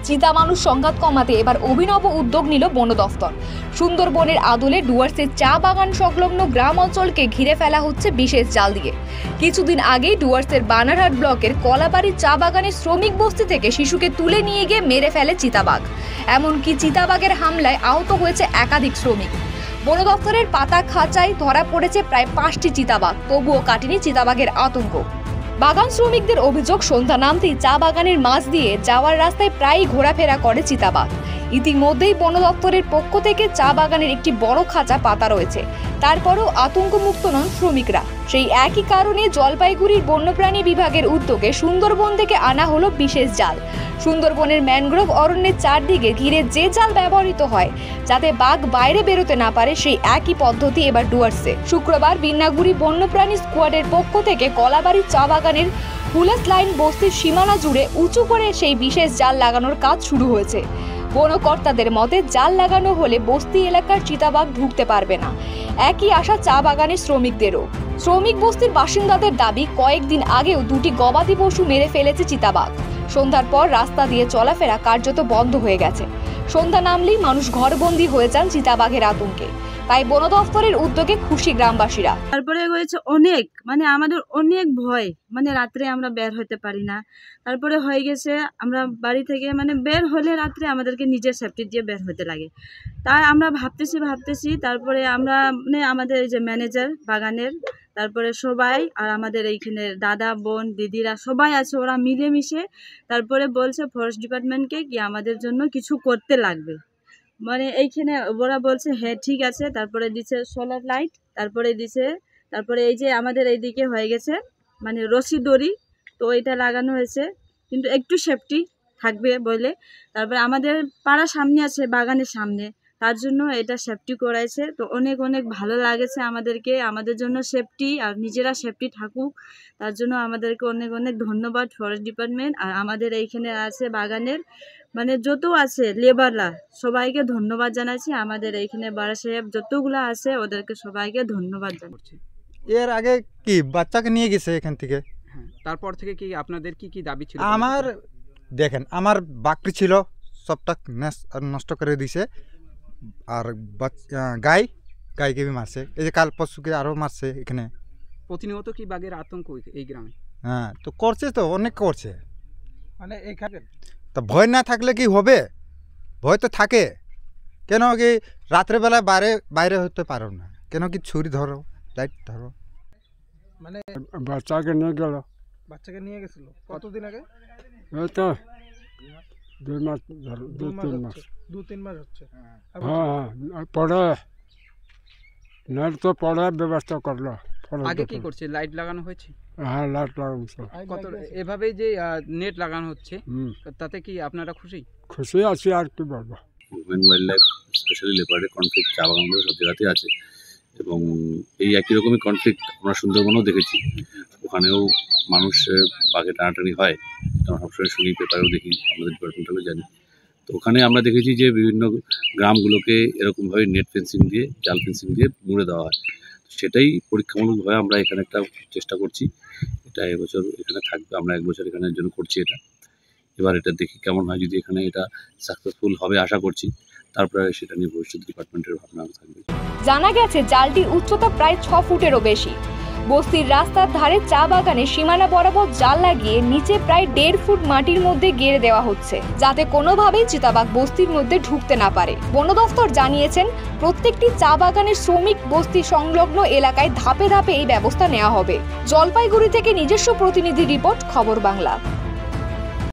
চিতা মানুষ সংঘাত কমাতে এবার অভিনব উদ্যোগ নিল বন দফতর। সুন্দরবনের আদলে ডুয়ার্সের চা বাগান সংলগ্ন গ্রাম অঞ্চলকে ঘিরে ফেলা হচ্ছে বিশেষ জাল দিয়ে। কিছুদিন আগেই ডুয়ার্সের বানারহাট ব্লকের কলাবাড়ির চা বাগানের শ্রমিক বস্তি থেকে শিশুকে তুলে নিয়ে গিয়ে মেরে ফেলে চিতাবাঘ। এমনকি চিতাবাঘের হামলায় আহত হয়েছে একাধিক শ্রমিক। বন দফতরের পাতা খাঁচায় ধরা পড়েছে প্রায় 5টি চিতাবাঘ, তবুও কাটেনি চিতাবাঘের আতঙ্ক। বাগান শ্রমিকদের অভিযোগ, সন্ধ্যা নামতেই চা বাগানের মাঝ দিয়ে যাওয়ার রাস্তায় প্রায়ই ঘোরাফেরা করে চিতাবাঘ। ইতিমধ্যেই বন দপ্তরের পক্ষ থেকে চা বাগানের একটি বড় খাঁচা পাতা রয়েছে, তারপরও আতঙ্কমুক্ত নন শ্রমিকরা। সেই একই কারণে জলপাইগুড়ির বন্যপ্রাণী বিভাগের উদ্যোগে সুন্দরবন থেকে আনা হলো বিশেষ জাল। সুন্দরবনের ম্যানগ্রোভ অরণ্যের চারদিকে ঘিরে যে জাল ব্যবহৃত হয় যাতে বাঘ বাইরে বেরোতে না পারে, সেই একই পদ্ধতি এবার ডুয়ার্সে। শুক্রবার বিন্নাগুড়ি বন্যপ্রাণী স্কোয়াডের পক্ষ থেকে কলাবাড়ির চা বাগানের হুলাস লাইন বস্তির সীমানা জুড়ে উঁচু করে সেই বিশেষ জাল লাগানোর কাজ শুরু হয়েছে। বনকর্তাদের মতে জাল লাগানো হলে বস্তি এলাকার চিতাবাঘ ঢুকতে পারবে না। একই আশা চা বাগানের শ্রমিকদেরও। শ্রমিক বস্তির বাসিন্দাদের দাবি, কয়েকদিন আগেও 2টি গবাদি পশু মেরে ফেলেছে চিতাবাঘ। সন্ধ্যার পর রাস্তা দিয়ে চলাফেরা কার্যত বন্ধ হয়ে গেছে। সন্ধ্যা নামলেই মানুষ ঘরবন্দি হয়ে যান চিতাবাঘের আতঙ্কে। তাই বন দফতরের উদ্যোগে খুশি গ্রামবাসীরা। তারপরে হয়েছে অনেক আমাদের অনেক ভয়, রাত্রে আমরা বের হতে পারি না। তারপরে হয়ে গেছে আমরা বাড়ি থেকে বের হলে রাত্রে আমাদেরকে নিজের সেফটি দিয়ে বের হতে লাগে। তাই আমরা ভাবতেছি তারপরে আমরা আমাদের এই যে ম্যানেজার বাগানের, তারপরে সবাই আর আমাদের এইখানে দাদা বোন দিদিরা সবাই আছে, ওরা মিলেমিশে তারপরে বলছে ফরেস্ট ডিপার্টমেন্টকে কি আমাদের জন্য কিছু করতে লাগবে। এইখানে ওরা বলছে হ্যাঁ ঠিক আছে। তারপরে দিছে সোলার লাইট, তারপরে এই যে আমাদের এইদিকে হয়ে গেছে রশি দড়ি, তো এটা লাগানো হয়েছে কিন্তু একটু সেফটি থাকবে বলে। তারপরে আমাদের পাড়া সামনে আছে, বাগানের সামনে, তার জন্য এটা সেফটি করাইছে। তো অনেক ভালো লাগেছে আমাদেরকে, আমাদের জন্য সেফটি আর নিজেরা সেফটি থাকুক, তার জন্য আমাদেরকে অনেক ধন্যবাদ ফরেস্ট ডিপার্টমেন্ট। আর আমাদের এইখানে আছে বাগানের যত আছে লেবাররা, সবাইকে ধন্যবাদ জানাচ্ছি। আমাদের এইখানে বাড়া সাহেব যতগুলো আছে ওদেরকে সবাইকে ধন্যবাদ জানাচ্ছি। এর আগে কি বাচ্চাকে নিয়ে গেছে এখান থেকে, তারপর থেকে কি আপনাদের কি দাবি ছিল? আমার বাকরি ছিল, সবটা নষ্ট করে দিছে। আর গাইকে भी মারছে, এই যে কাল পরশুকে আরও মারছে এখানে। প্রতিনিয়ত কি বাঘের আতঙ্ক এই গ্রামে? হ্যাঁ, তো করছে, তো অনেক করছে। এখানে তো ভয় না থাকলে কি হবে? ভয় তো থাকে। কেন কি রাত্রেবেলা বাইরে হতে পারো না? কেন কি ছুরি ধরো, লাইট ধরো? বাচ্চাকে নিয়ে গেল। বাচ্চাকে নিয়ে গেছিল কতদিন আগে? এই তো 2 মাস, 2-3 মাস হচ্ছে। হ্যাঁ, পরে নেট তো পরে ব্যবস্থা করলো। আগে কি করছে? লাইট লাগানো হয়েছে? হ্যাঁ, লাইট লাগানো। এভাবেই যে নেট লাগানো হচ্ছে, তাতে কি আপনারা খুশি আছি? আর কি বলবো। হিউম্যান ওয়াইল্ড লাইফ, স্পেশালি লেপার্ডের কনফ্লিক্ট চা বাগানগুলো সব জায়গাতেই আছে, এবং এই একই রকমই কনফ্লিক্ট আমরা সুন্দরবনেও দেখেছি। ওখানেও মানুষ বাঘে টানাটানি হয়, আমরা সবসময় শুনি, পেপারেও দেখি, আমাদের ডিপার্টমেন্টালও জানি। তো ওখানে আমরা দেখেছি যে বিভিন্ন গ্রামগুলোকে এরকমভাবে নেট ফেন্সিং দিয়ে, জাল ফেন্সিং দিয়ে মুড়ে দেওয়া হয়। সেটাই পরীক্ষামূলকভাবে আমরা এখানে একটা চেষ্টা করছি। এটা এবছর এখানে থাকবে, আমরা 1 বছর এখানের জন্য করছি এটা। এবার এটা দেখি কেমন হয়। যদি এখানে এটা সাকসেসফুল হবে আশা করছি, তারপরে সেটা নিয়ে ভবিষ্যৎ ডিপার্টমেন্টের ভাবনা থাকবে। জানা গেছে জালটির উচ্চতা প্রায় 6 ফুটেরও বেশি। বস্তির রাস্তার ধারে চা বাগানে সীমানা বরাবর জাল লাগিয়ে নিচে প্রায় 1.5 ফুট মাটির মধ্যে গেড়ে দেওয়া হচ্ছে, যাতে কোনোভাবেই চিতাবাঘ বস্তির মধ্যে ঢুকতে না পারে। বন দফতর জানিয়েছেন প্রত্যেকটি চা বাগানের শ্রমিক বস্তি সংলগ্ন এলাকায় ধাপে ধাপে এই ব্যবস্থা নেওয়া হবে। জলপাইগুড়ি থেকে নিজস্ব প্রতিনিধি রিপোর্ট, খবর বাংলা।